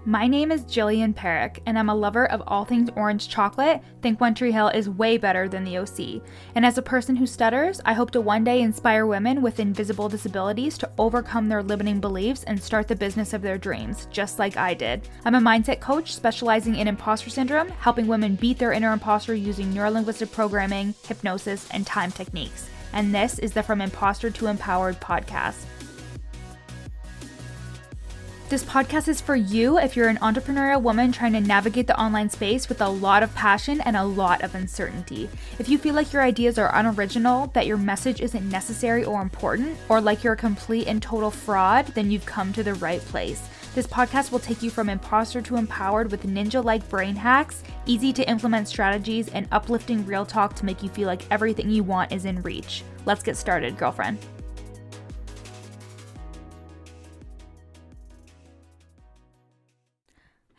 My name is Jillian Perrick, and I'm a lover of all things orange chocolate. Think One Tree Hill is way better than the OC. And as a person who stutters, I hope to one day inspire women with invisible disabilities to overcome their limiting beliefs and start the business of their dreams, just like I did. I'm a mindset coach specializing in imposter syndrome, helping women beat their inner imposter using neurolinguistic programming, hypnosis, and time techniques. And this is the From Imposter to Empowered podcast. This podcast is for you if you're an entrepreneurial woman trying to navigate the online space with a lot of passion and a lot of uncertainty. If you feel like your ideas are unoriginal, that your message isn't necessary or important, or like you're a complete and total fraud, then you've come to the right place. This podcast will take you from imposter to empowered with ninja-like brain hacks, easy to implement strategies, and uplifting real talk to make you feel like everything you want is in reach. Let's get started, girlfriend.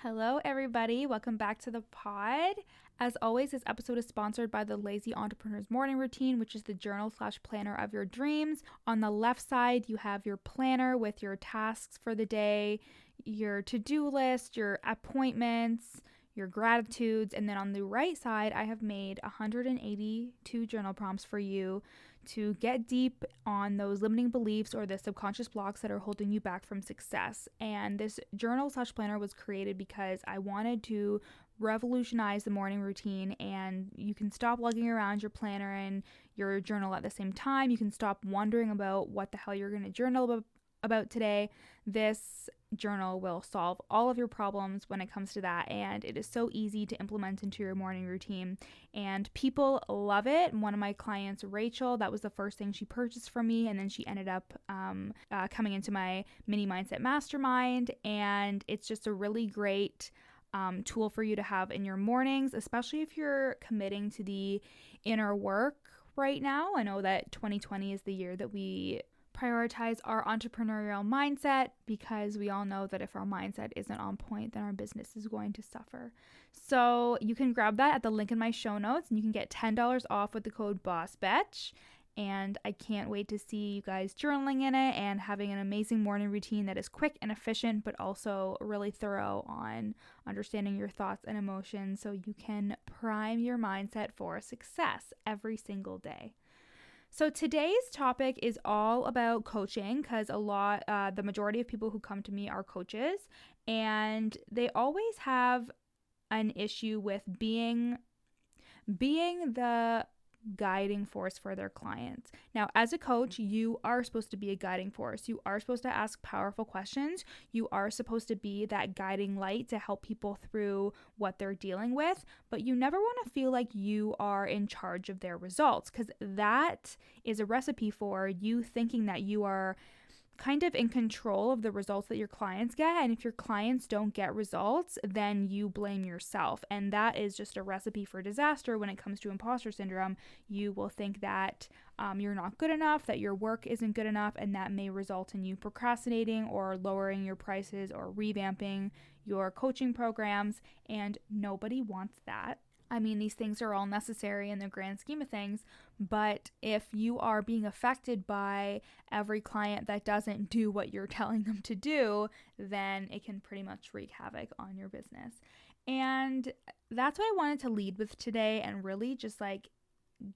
Hello, everybody. Welcome back to the pod. As always, this episode is sponsored by the Lazy Entrepreneur's Morning Routine, which is the journal/planner of your dreams. On the left side, you have your planner with your tasks for the day, your to-do list, your appointments, your gratitudes. And then on the right side, I have made 182 journal prompts for you to get deep on those limiting beliefs or the subconscious blocks that are holding you back from success. And this journal/planner was created because I wanted to revolutionize the morning routine, and you can stop lugging around your planner and your journal at the same time. You can stop wondering about what the hell you're going to journal about today. This journal will solve all of your problems when it comes to that, and it is so easy to implement into your morning routine, and people love it. One of my clients, Rachel, that was the first thing she purchased from me, and then she ended up coming into my mini mindset mastermind, and it's just a really great tool for you to have in your mornings, especially if you're committing to the inner work right now. I know that 2020 is the year that we prioritize our entrepreneurial mindset, because we all know that if our mindset isn't on point, then our business is going to suffer. So you can grab that at the link in my show notes, and you can get $10 off with the code BOSSBETCH. And I can't wait to see you guys journaling in it and having an amazing morning routine that is quick and efficient, but also really thorough on understanding your thoughts and emotions so you can prime your mindset for success every single day. So today's topic is all about coaching, because the majority of people who come to me are coaches, and they always have an issue with being the guiding force for their clients. Now, as a coach, you are supposed to be a guiding force. You are supposed to ask powerful questions. You are supposed to be that guiding light to help people through what they're dealing with, but you never want to feel like you are in charge of their results, because that is a recipe for you thinking that you are kind of in control of the results that your clients get. And if your clients don't get results, then you blame yourself. And that is just a recipe for disaster when it comes to imposter syndrome. You will think that you're not good enough, that your work isn't good enough, and that may result in you procrastinating or lowering your prices or revamping your coaching programs. And nobody wants that. I mean, these things are all necessary in the grand scheme of things, but if you are being affected by every client that doesn't do what you're telling them to do, then it can pretty much wreak havoc on your business. And that's what I wanted to lead with today, and really just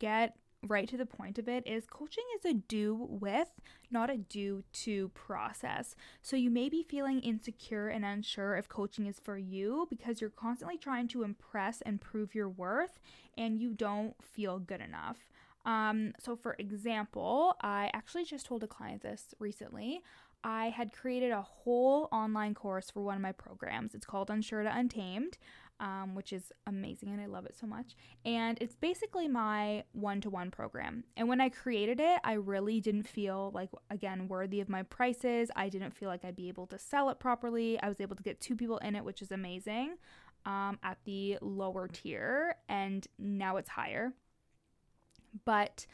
get right to the point of it. Is coaching is a do with, not a do to process. So you may be feeling insecure and unsure if coaching is for you, because you're constantly trying to impress and prove your worth, and you don't feel good enough. So for example, I actually just told a client this recently. I had created a whole online course for one of my programs. It's called Unsure to Untamed, which is amazing, and I love it so much. And it's basically my one-to-one program. And when I created it, I really didn't feel worthy of my prices. I didn't feel like I'd be able to sell it properly. I was able to get 2 people in it, which is amazing, at the lower tier, and now it's higher. But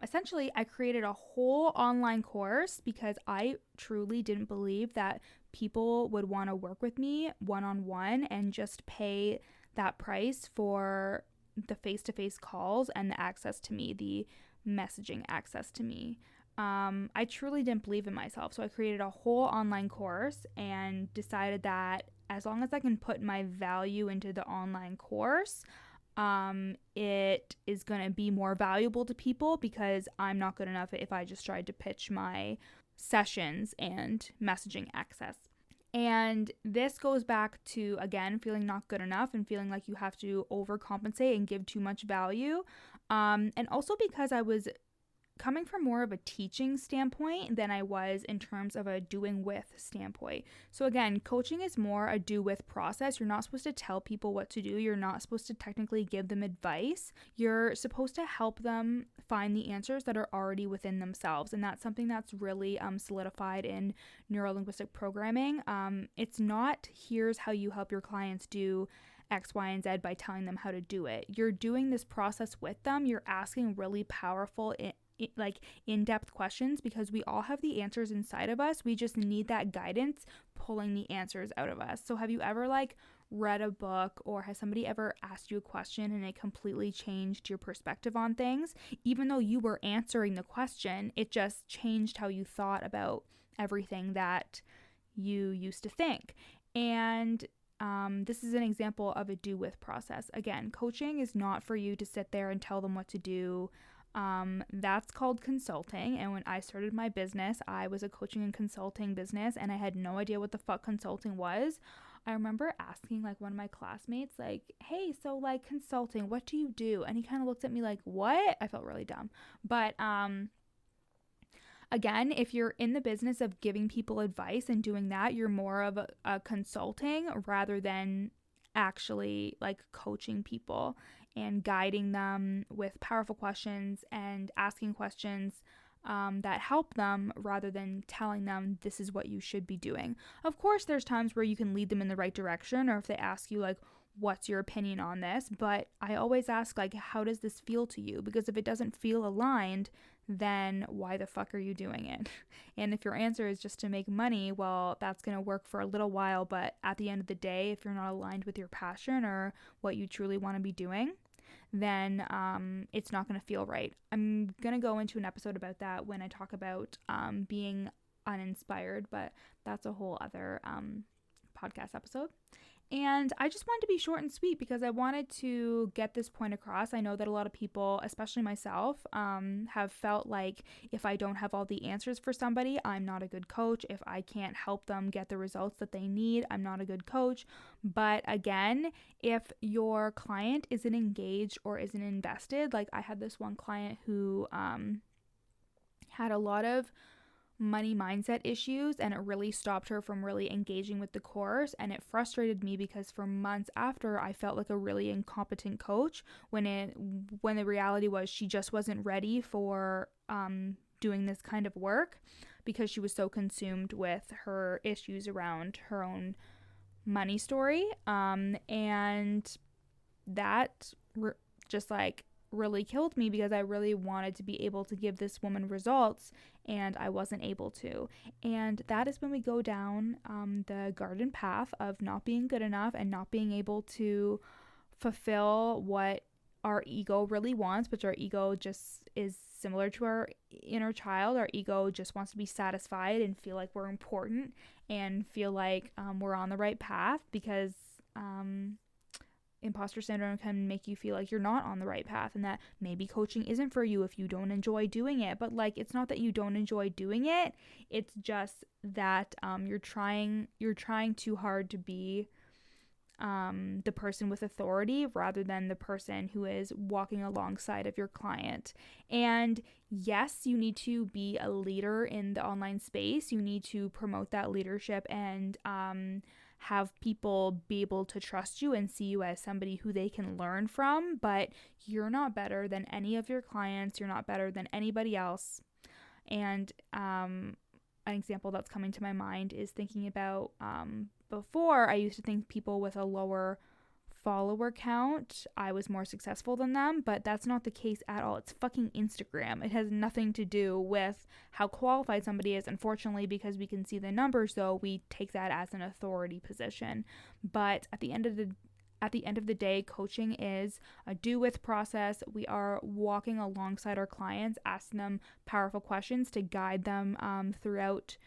essentially, I created a whole online course because I truly didn't believe that people would want to work with me one-on-one and just pay that price for the face-to-face calls and the access to me, the messaging access to me. I truly didn't believe in myself. So I created a whole online course and decided that as long as I can put my value into the online course, it is going to be more valuable to people, because I'm not good enough if I just tried to pitch my sessions and messaging access. And this goes back to, again, feeling not good enough and feeling like you have to overcompensate and give too much value. And also because I was coming from more of a teaching standpoint than I was in terms of a doing with standpoint. So again, coaching is more a do with process. You're not supposed to tell people what to do. You're not supposed to technically give them advice. You're supposed to help them find the answers that are already within themselves. And that's something that's really solidified in neuro-linguistic programming. It's not, here's how you help your clients do X, Y, and Z by telling them how to do it. You're doing this process with them. You're asking really powerful, in-depth questions, because we all have the answers inside of us. We just need that guidance pulling the answers out of us. So have you ever read a book, or has somebody ever asked you a question and it completely changed your perspective on things? Even though you were answering the question, it just changed how you thought about everything that you used to think. And this is an example of a do with process. Again, coaching is not for you to sit there and tell them what to do. That's called consulting. And when I started my business, I was a coaching and consulting business, and I had no idea what the fuck consulting was. I remember asking one of my classmates, hey, so consulting, what do you do? And he kind of looked at me like, what? I felt really dumb. But again, if you're in the business of giving people advice and doing that, you're more of a consulting rather than actually coaching people and guiding them with powerful questions and asking questions that help them, rather than telling them this is what you should be doing. Of course, there's times where you can lead them in the right direction, or if they ask you what's your opinion on this, but I always ask how does this feel to you? Because if it doesn't feel aligned, then why the fuck are you doing it? And if your answer is just to make money, well, that's going to work for a little while, but at the end of the day, if you're not aligned with your passion or what you truly want to be doing, then it's not going to feel right. I'm going to go into an episode about that when I talk about being uninspired, but that's a whole other podcast episode. And I just wanted to be short and sweet because I wanted to get this point across. I know that a lot of people, especially myself, have felt like if I don't have all the answers for somebody, I'm not a good coach. If I can't help them get the results that they need, I'm not a good coach. But again, if your client isn't engaged or isn't invested, I had this one client who had a lot of money mindset issues, and it really stopped her from really engaging with the course. And it frustrated me because for months after, I felt like a really incompetent coach when the reality was she just wasn't ready for doing this kind of work, because she was so consumed with her issues around her own money story. And that just really killed me, because I really wanted to be able to give this woman results, and I wasn't able to. And that is when we go down the garden path of not being good enough and not being able to fulfill what our ego really wants, which our ego just is similar to our inner child. Our ego just wants to be satisfied and feel like we're important and feel like we're on the right path, because imposter syndrome can make you feel like you're not on the right path, and that maybe coaching isn't for you if you don't enjoy doing it. But it's not that you don't enjoy doing it, it's just that you're trying too hard to be the person with authority rather than the person who is walking alongside of your client. And yes, you need to be a leader in the online space. You need to promote that leadership and have people be able to trust you and see you as somebody who they can learn from, but you're not better than any of your clients. You're not better than anybody else. And an example that's coming to my mind is thinking about before, I used to think people with a lower follower count, I was more successful than them, but that's not the case at all. It's fucking Instagram. It has nothing to do with how qualified somebody is. Unfortunately, because we can see the numbers, though, we take that as an authority position. But at the end of the day, coaching is a do with process. We are walking alongside our clients, asking them powerful questions to guide them throughout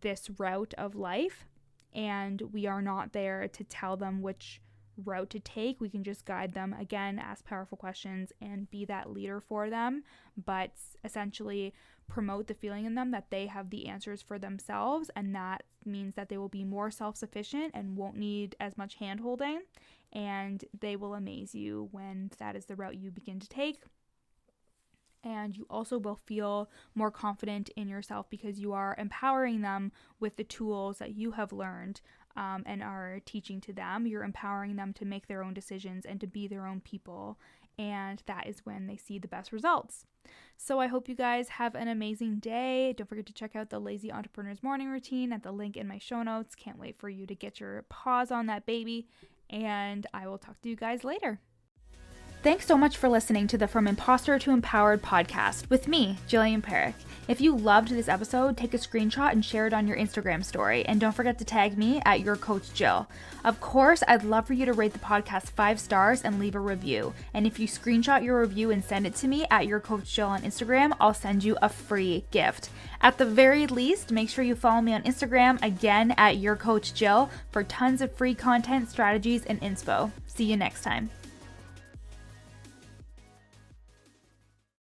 this route of life. and we are not there to tell them which route to take. We can just guide them, again, ask powerful questions and be that leader for them, but essentially promote the feeling in them that they have the answers for themselves, and that means that they will be more self-sufficient and won't need as much hand-holding, and they will amaze you when that is the route you begin to take. And you also will feel more confident in yourself because you are empowering them with the tools that you have learned and are teaching to them. You're empowering them to make their own decisions and to be their own people. And that is when they see the best results. So I hope you guys have an amazing day. Don't forget to check out the Lazy Entrepreneur's Morning Routine at the link in my show notes. Can't wait for you to get your paws on that baby. And I will talk to you guys later. Thanks so much for listening to the From Imposter to Empowered podcast with me, Jillian Perrick. If you loved this episode, take a screenshot and share it on your Instagram story. And don't forget to tag me at Your Coach Jill. Of course, I'd love for you to rate the podcast 5 stars and leave a review. And if you screenshot your review and send it to me at Your Coach Jill on Instagram, I'll send you a free gift. At the very least, make sure you follow me on Instagram, again, at Your Coach Jill, for tons of free content, strategies, and inspo. See you next time.